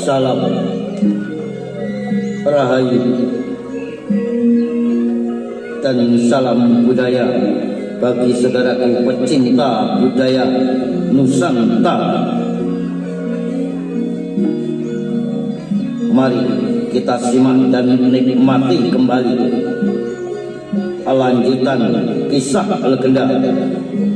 Salam Rahayu dan salam budaya bagi saudaraku pecinta budaya Nusantara. Mari kita simak dan nikmati kembali lanjutan kisah legenda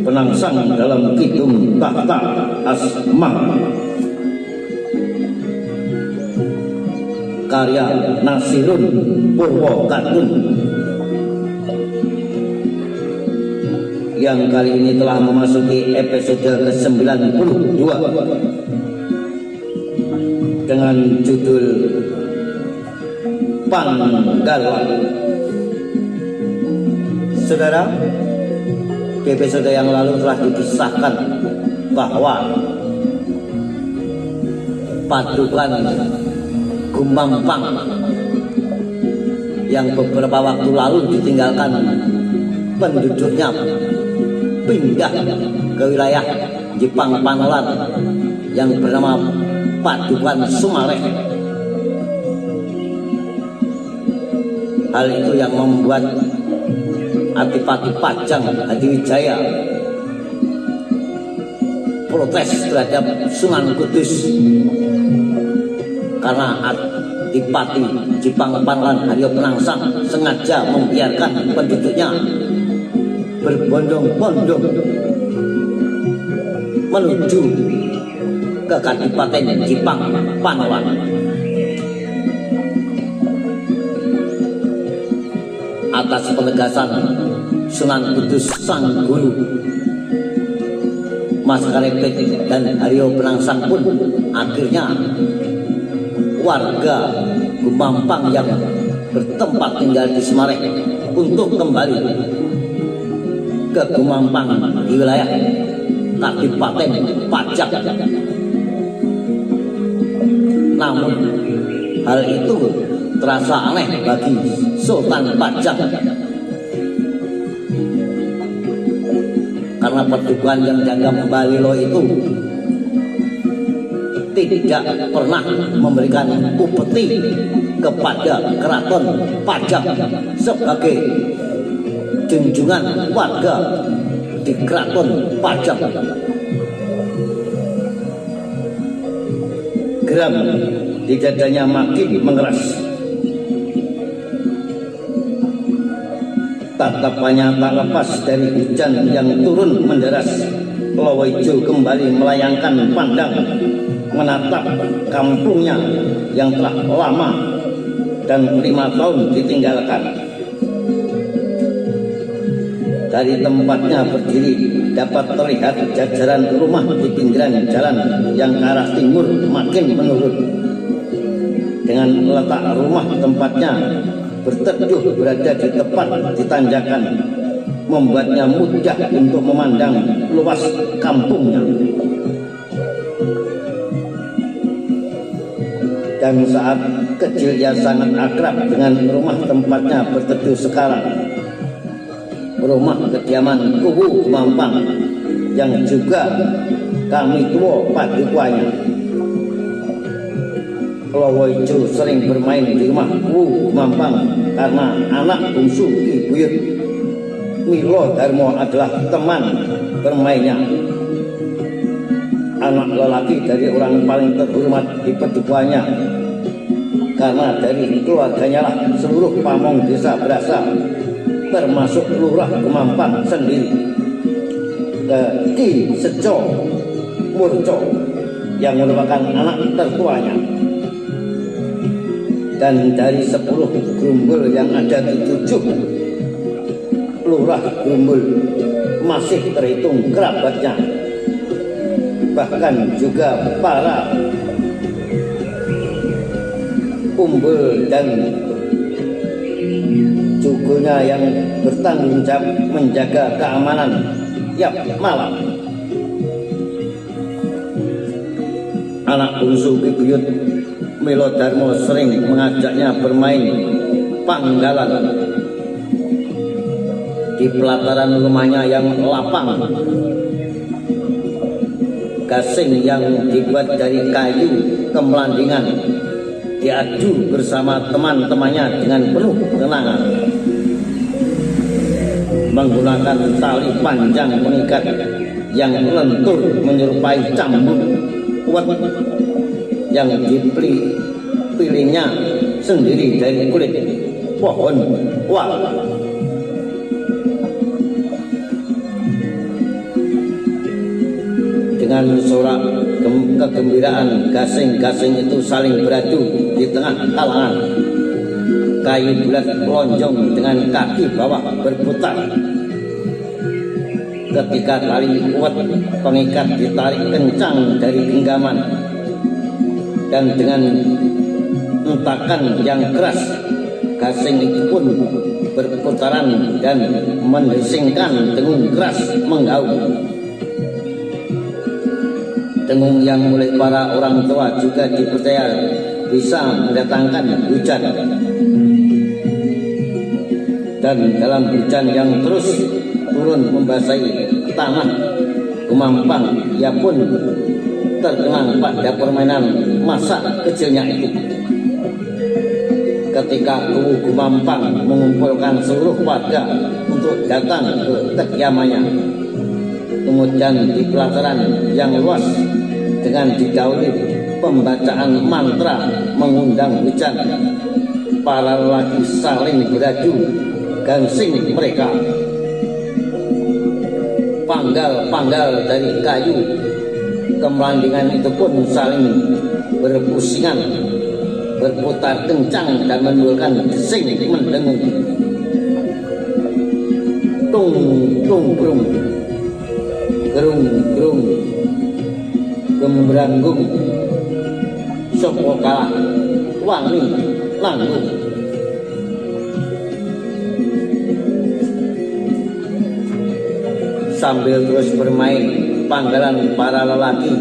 penangsang dalam Kidung Tahta Asma karya Nasirun Purwokatun yang kali ini telah memasuki episode ke-92 dengan judul Panggalan. Saudara, di episode yang lalu telah dikisahkan bahwa padukan Gumampang yang beberapa waktu lalu ditinggalkan penduduknya pindah ke wilayah Jepang Panolan yang bernama Padukan Sumareh. Hal itu yang membuat Adipati Pajang Hadiwijaya protes terhadap Sunan Kudus karena Adipati Jepang Panolan Haryo Penangsang sengaja membiarkan penduduknya berbondong-bondong menuju ke Kadipaten Jepang Panolan. Atas penegasan Sunan Kudus Sang Guru, Mas Karepet dan Haryo Penangsang pun akhirnya warga Gumampang yang bertempat tinggal di Sumareh untuk kembali ke Gumampang di wilayah Kadipaten Pajang. Namun hal itu terasa aneh bagi Sultan Pajang karena padukan yang dianggap Balilo itu tidak pernah memberikan upeti kepada Keraton Pajang sebagai junjungan warga di Keraton Pajang. Geram di dadanya makin mengeras. Tatapannya tak lepas dari hujan yang turun menderas. Lowoijo kembali melayangkan pandang menatap kampungnya yang telah lama dan 5 tahun ditinggalkan. Dari tempatnya berdiri dapat terlihat jajaran rumah di pinggiran jalan yang ke arah timur makin menurun. Dengan letak rumah tempatnya berteduh berada di tepat di tanjakan, membuatnya mudah untuk memandang luas kampungnya. Dan saat kecil ia sangat akrab dengan rumah tempatnya berteduh sekarang, rumah kediaman Kuwu Gumampang yang juga kami tua padukuannya. Lowoijo sering bermain di rumah Kuwu Gumampang karena anak bungsu Ki Buyut Milo Darmo adalah teman bermainnya. Anak lelaki dari orang paling terhormat di padukuannya, karena dari keluarganya lah seluruh pamong desa berasal, termasuk Lurah Gumampang sendiri, Ki Sejo Murco yang merupakan anak tertuanya. Dan dari 10 Grumbul yang ada di 7 Lurah Grumbul masih terhitung kerabatnya. Bahkan juga para umbul dan cukunya yang bertanggung jawab menjaga keamanan tiap malam. Anak bungsu Ki Buyut Milo Darmo sering mengajaknya bermain panggalan di pelataran rumahnya yang lapang. gasing yang dibuat dari kayu kemelandingan diadu bersama teman-temannya dengan penuh kenangan, menggunakan tali panjang mengikat yang lentur menyerupai cambuk kuat yang dipilihnya sendiri dari kulit pohon wal. Dengan sorak kegembiraan, gasing-gasing itu saling beradu di tengah kalangan. Kayu bulat lonjong dengan kaki bawah berputar. Ketika tali kuat pengikat ditarik kencang dari genggaman, dan dengan hentakan yang keras, gasing itu pun berputaran dan mendesingkan dengung keras menggaung. Dengung yang oleh para orang tua juga dipercaya bisa mendatangkan hujan. Dan dalam hujan yang terus turun membasahi tanah Gumampang, ia pun terkenang pada permainan masa kecilnya itu. Ketika Kuwu Gumampang mengumpulkan seluruh warga untuk datang ke kediamannya, kemudian di pelataran yang luas dengan didahului pembacaan mantra mengundang hujan, para lelaki saling beradu gansing mereka. Panggal-panggal dari kayu kemelandingan itu pun saling berpusingan, berputar kencang dan menimbulkan desing mendengung. Tung tung brung, gerung gerung, gembranggung, sopo kalah wangi langgung. Sambil terus bermain, panggalan para lelaki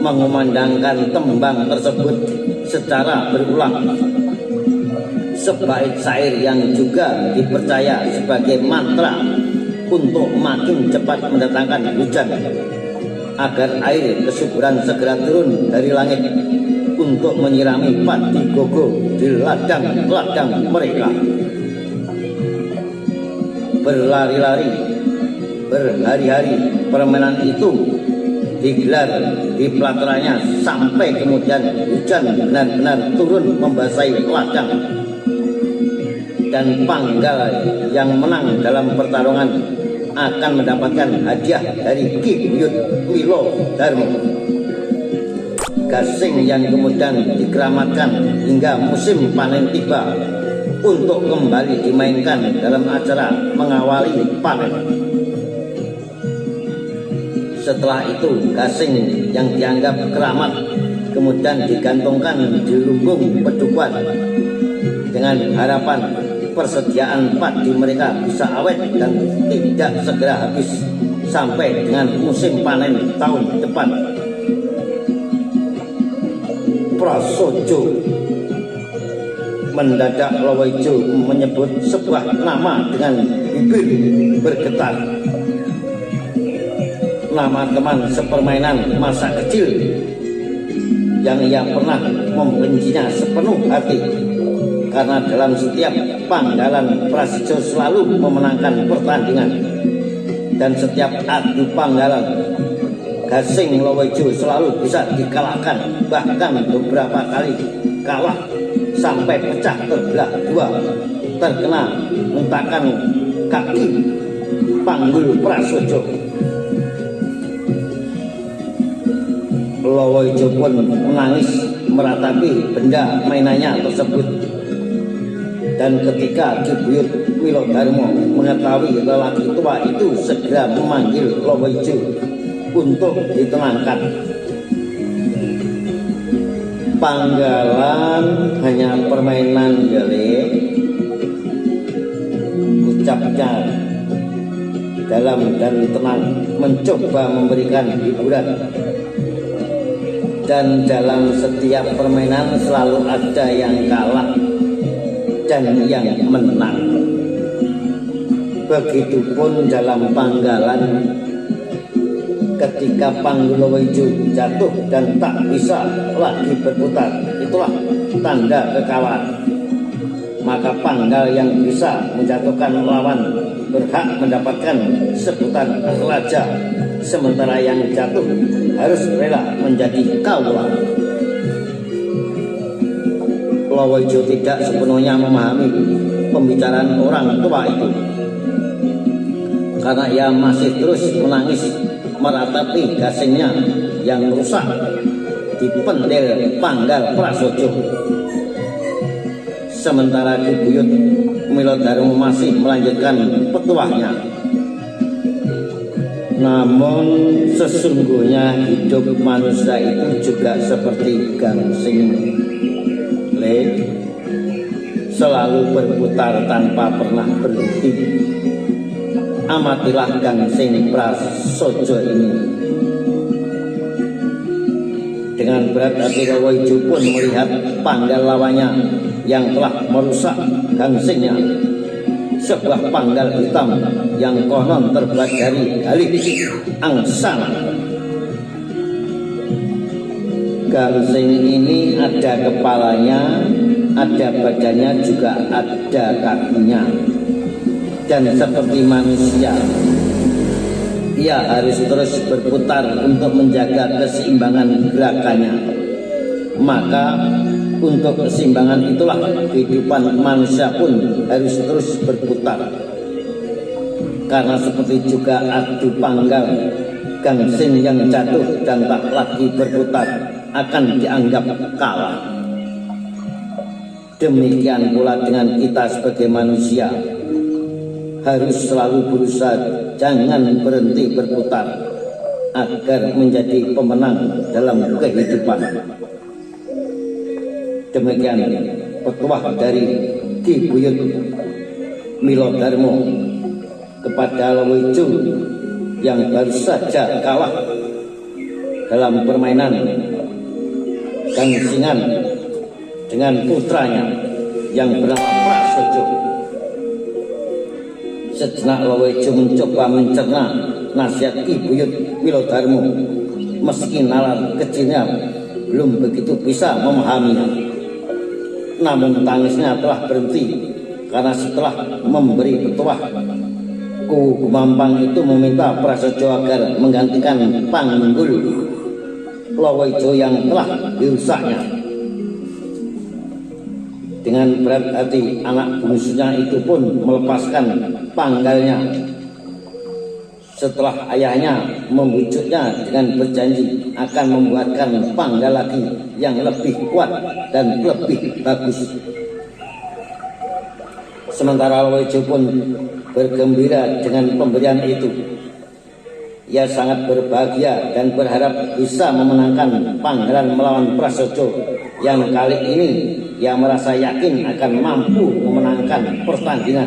mengumandangkan tembang tersebut secara berulang. Sebait syair yang juga dipercaya sebagai mantra untuk makin cepat mendatangkan hujan, agar air kesuburan segera turun dari langit untuk menyirami padi gogo di ladang-ladang mereka. Berlari-lari, berhari-hari permainan itu digelar di pelatarannya sampai kemudian hujan benar-benar turun membasahi ladang, dan panggal yang menang dalam pertarungan akan mendapatkan hadiah dari Ki Buyut Wilo Darmo. Gasing yang kemudian dikeramatkan hingga musim panen tiba untuk kembali dimainkan dalam acara mengawali panen. Setelah itu, gasing yang dianggap keramat kemudian digantungkan di lumbung pedukuhan dengan harapan persediaan padi mereka bisa awet dan tidak segera habis sampai dengan musim panen tahun depan. Prasojo. Mendadak Lowoijo menyebut sebuah nama dengan bibir bergetar. Nama teman sepermainan masa kecil yang ia pernah membencinya sepenuh hati, karena dalam setiap panggalan Prasojo selalu memenangkan pertandingan, dan setiap adu panggalan gasing Lowoijo selalu bisa dikalahkan, bahkan beberapa kali kalah sampai pecah terbelah dua, terkena hentakan kaki panggul Prasojo. Lowoijo pun menangis meratapi benda mainannya tersebut. Dan ketika Ki Buyut Wilo Darmo mengetahui lelaki tua itu segera memanggil Lowoijo untuk ditenangkan. Panggalan hanya permainan gelek, ucapnya dalam dan tenang, mencoba memberikan hiburan. Dan dalam setiap permainan selalu ada yang kalah dan yang menang. Begitupun dalam panggalan ketika Panggulawijo jatuh dan tak bisa lagi berputar, itulah tanda kekalahan. Maka panggal yang bisa menjatuhkan lawan berhak mendapatkan sebutan raja, sementara yang jatuh harus rela menjadi kaula. Lawajo tidak sepenuhnya memahami pembicaraan orang tua itu, karena ia masih terus menangis meratapi gasingnya yang rusak di pendel Panggal Prasojo. Sementara Ki Buyut Milodarmo masih melanjutkan petuahnya. Namun sesungguhnya hidup manusia itu juga seperti gangsing, selalu berputar tanpa pernah berhenti. Amatilah Gangsing Prasojo ini. Dengan berat hati Lawajo pun melihat panggal lawannya yang telah merusak gangsingnya, sebuah panggal hitam yang konon terbuat dari galih angsana. Gangsing ini ada kepalanya, ada badannya, juga ada kakinya. Dan seperti manusia, ia harus terus berputar untuk menjaga keseimbangan gerakannya. Maka untuk keseimbangan itulah kehidupan manusia pun harus terus berputar. Karena seperti juga adu panggal, gangsing yang jatuh dan tak lagi berputar akan dianggap kalah. Demikian pula dengan kita sebagai manusia, harus selalu berusaha jangan berhenti berputar agar menjadi pemenang dalam kehidupan. Demikian petuah dari Ki Buyut Milodarmo kepada Lawajo yang baru saja kalah dalam permainan gangsingan dengan putranya yang bernama Prasojo. Sejenak Lawajo mencoba mencerna nasihat Ki Buyut Milodarmo, meski nalar kecilnya belum begitu bisa memahaminya. Namun tangisnya telah berhenti, karena setelah memberi petuah, Ku Gumampang itu meminta Prasojo agar menggantikan Panggul Lawajo yang telah dirusaknya. Dengan berat hati anak bungsunya itu pun melepaskan panggalnya, setelah ayahnya membujuknya dengan berjanji akan membuatkan panggal lagi yang lebih kuat dan lebih bagus. Sementara Lawajo pun bergembira dengan pemberian itu. Ia sangat berbahagia dan berharap bisa memenangkan panggalan melawan Prasojo, yang kali ini ia merasa yakin akan mampu memenangkan pertandingan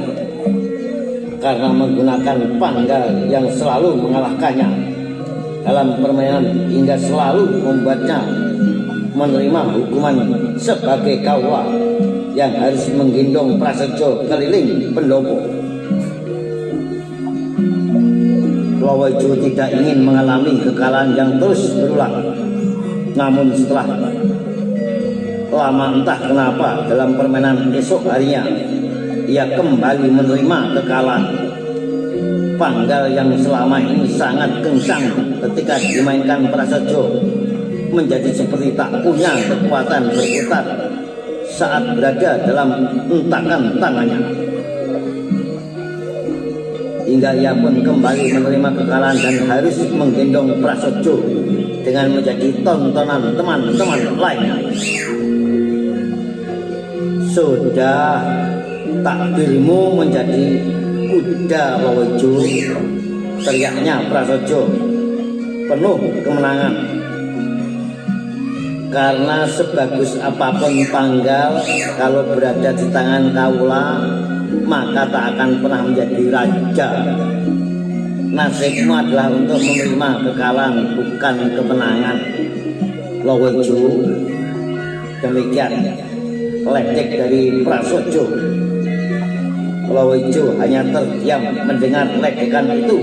karena menggunakan panggal yang selalu mengalahkannya dalam permainan hingga selalu membuatnya menerima hukuman sebagai kaula yang harus menggendong Prasojo keliling pendopo. Lawajo tidak ingin mengalami kekalahan yang terus berulang. Namun setelah lama entah kenapa dalam permainan esok harinya, ia kembali menerima kekalahan. Panggal yang selama ini sangat kencang ketika dimainkan Prasojo menjadi seperti tak punya kekuatan berputar saat berada dalam hentakan tangannya. Hingga ia pun kembali menerima kekalahan dan harus menggendong Prasojo dengan menjadi tontonan teman-teman lainnya. Sudah takdirmu menjadi kuda Lawajo, teriaknya Prasojo penuh kemenangan. Karena sebagus apapun panggal, kalau berada di tangan kaula, maka tak akan pernah menjadi raja. Nasibmu adalah untuk menerima kekalahan, bukan kemenangan. Lawajo. Demikian ledek dari Prasojo. Lawajo hanya terdiam mendengar ledekan itu.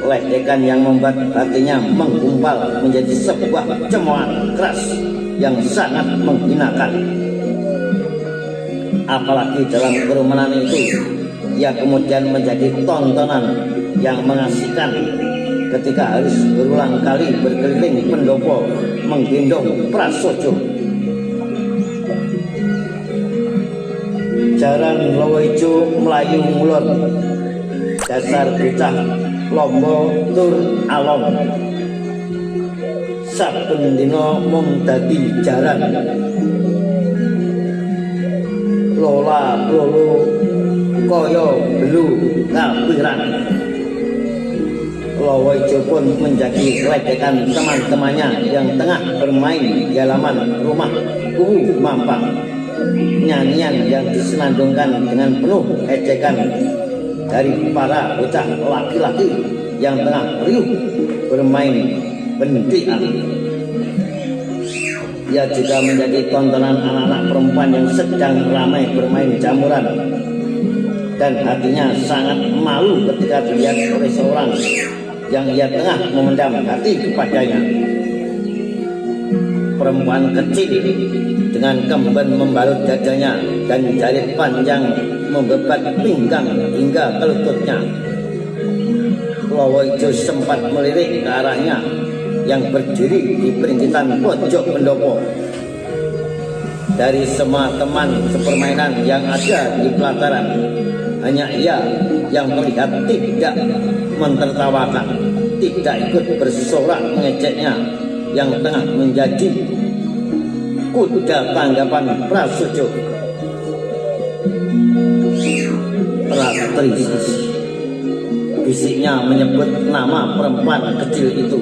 ledekan yang membuat hatinya menggumpal menjadi sebuah cemoohan keras yang sangat menghinakan. Apalagi dalam kerumunan itu, ia kemudian menjadi tontonan yang mengasihkan ketika harus berulang kali berkeliling pendopo menggendong prasojo. Jaran Lowoijo melayu ngulon, dasar bocah lombo tur alon. Saben dina mung dadi jaran, lola lolo kaya belu kapiran. Lowoijo pun menjadi ledekan teman-temannya yang tengah bermain di halaman rumah Kuwu Mampang. Nyanyian yang disenandungkan dengan penuh ejekan dari para bocah laki-laki yang tengah riuh bermain bendian. Ia juga menjadi tontonan anak-anak perempuan yang sedang ramai bermain jamuran, dan hatinya sangat malu ketika dilihat oleh seorang yang ia tengah memendam hati kepadanya. Perempuan kecil dengan kemben membalut dadanya dan jarit panjang membebat pinggang hingga ke lututnya. Lowoijo sempat melirik ke arahnya yang berdiri di peringgitan pojok pendopo. Dari semua teman sepermainan yang ada di pelataran, hanya ia yang terlihat tidak mentertawakan, tidak ikut bersorak mengejeknya yang tengah menjadi kuda tanggapan prasojo. Ratri, bisiknya menyebut nama perempuan kecil itu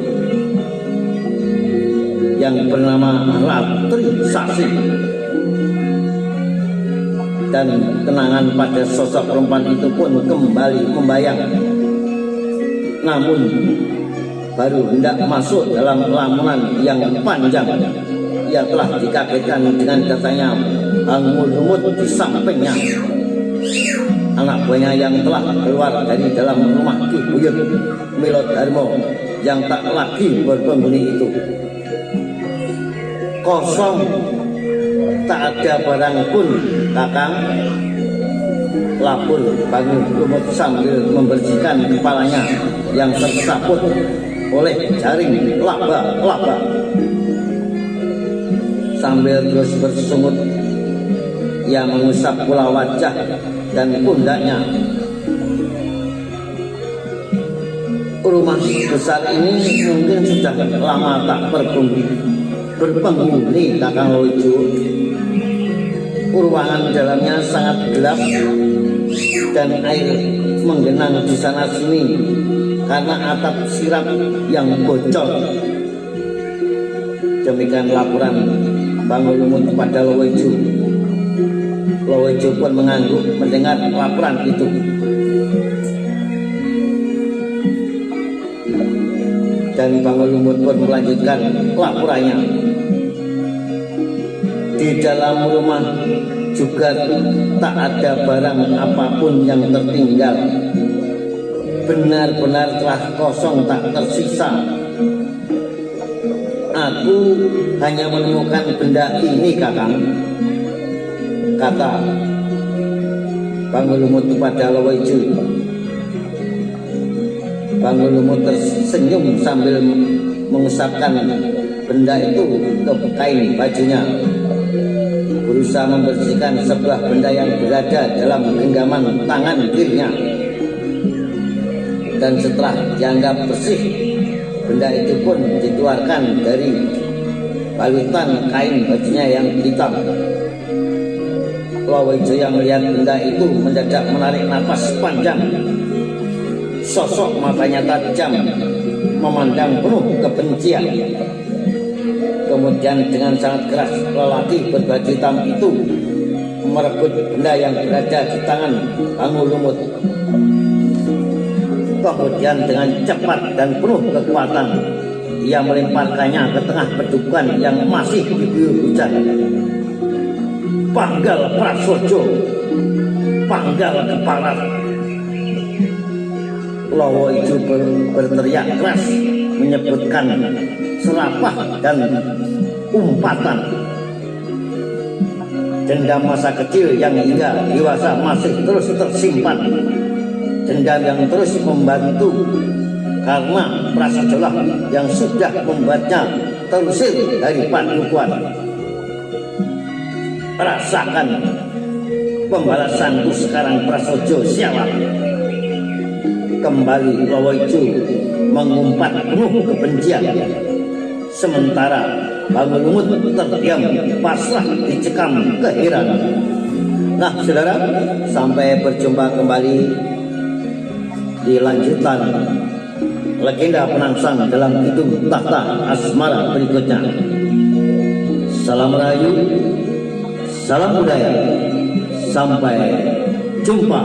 yang bernama Ratri Sasi, dan kenangan pada sosok perempuan itu pun kembali membayang. Namun baru hendak masuk dalam lamunan yang panjang, ia telah dikagetkan dengan datangnya Hangul Lumut di sampingnya, anak buahnya yang telah keluar dari dalam rumah Ki Buyut Milodarmo yang tak lagi berpenghuni itu. Kosong, tak ada barang pun, Kakang, lapor Hangul Lumut sambil membersihkan kepalanya yang tersaput oleh jaring laba-laba. Sambil terus bersungut, ia mengusap pula wajah dan pundaknya. Rumah besar ini mungkin sudah lama tak berpenghuni, Kakang Lowoijo. Ruangan dalamnya sangat gelap dan air menggenang di sana sini karena atap sirap yang bocor. Demikian laporan Hangul Lumut kepada Lowoijo. Lowoijo pun mengangguk mendengar laporan itu. Dan Hangul Lumut pun melanjutkan laporannya. Di dalam rumah juga tak ada barang apapun yang tertinggal. Benar-benar telah kosong, tak tersisa. Aku hanya menemukan benda ini, Kakang, kata Hangul Lumut kepada Lowoijo. Hangul Lumut tersenyum sambil mengusapkan benda itu ke kain bajunya, berusaha membersihkan sebuah benda yang berada dalam genggaman tangan kirinya. Dan setelah dianggap bersih, benda itu pun dikeluarkan dari balutan kain bajunya yang hitam. Lowoijo yang melihat benda itu mendadak menarik napas panjang. Sosok matanya tajam, memandang penuh kebencian. Kemudian dengan sangat keras lelaki berbaju hitam itu merebut benda yang berada di tangan Hangul Lumut. Kemudian dengan cepat dan penuh kekuatan ia melemparkannya ke tengah pedukuhan yang masih diguyur hujan. Panggal prasojo, panggal keparat. Lowo Ijo berteriak keras menyebutkan serapah dan umpatan. Dendam masa kecil yang hingga dewasa masih terus tersimpan. Dendam yang terus membantu karena prasajolah yang sudah membuatnya terusir dari Padukuhan. Rasakan pembalasanku sekarang, Prasojo Siawan. Kembali Lowo Ijo mengumpat penuh kebencian. Sementara Bangulumut terdiam pasrah dicekam keheranan. Nah saudara, sampai berjumpa kembali di lanjutan legenda penangsang dalam Kidung Tahta Asmara berikutnya. Salam Rahayu, salam budaya, sampai jumpa.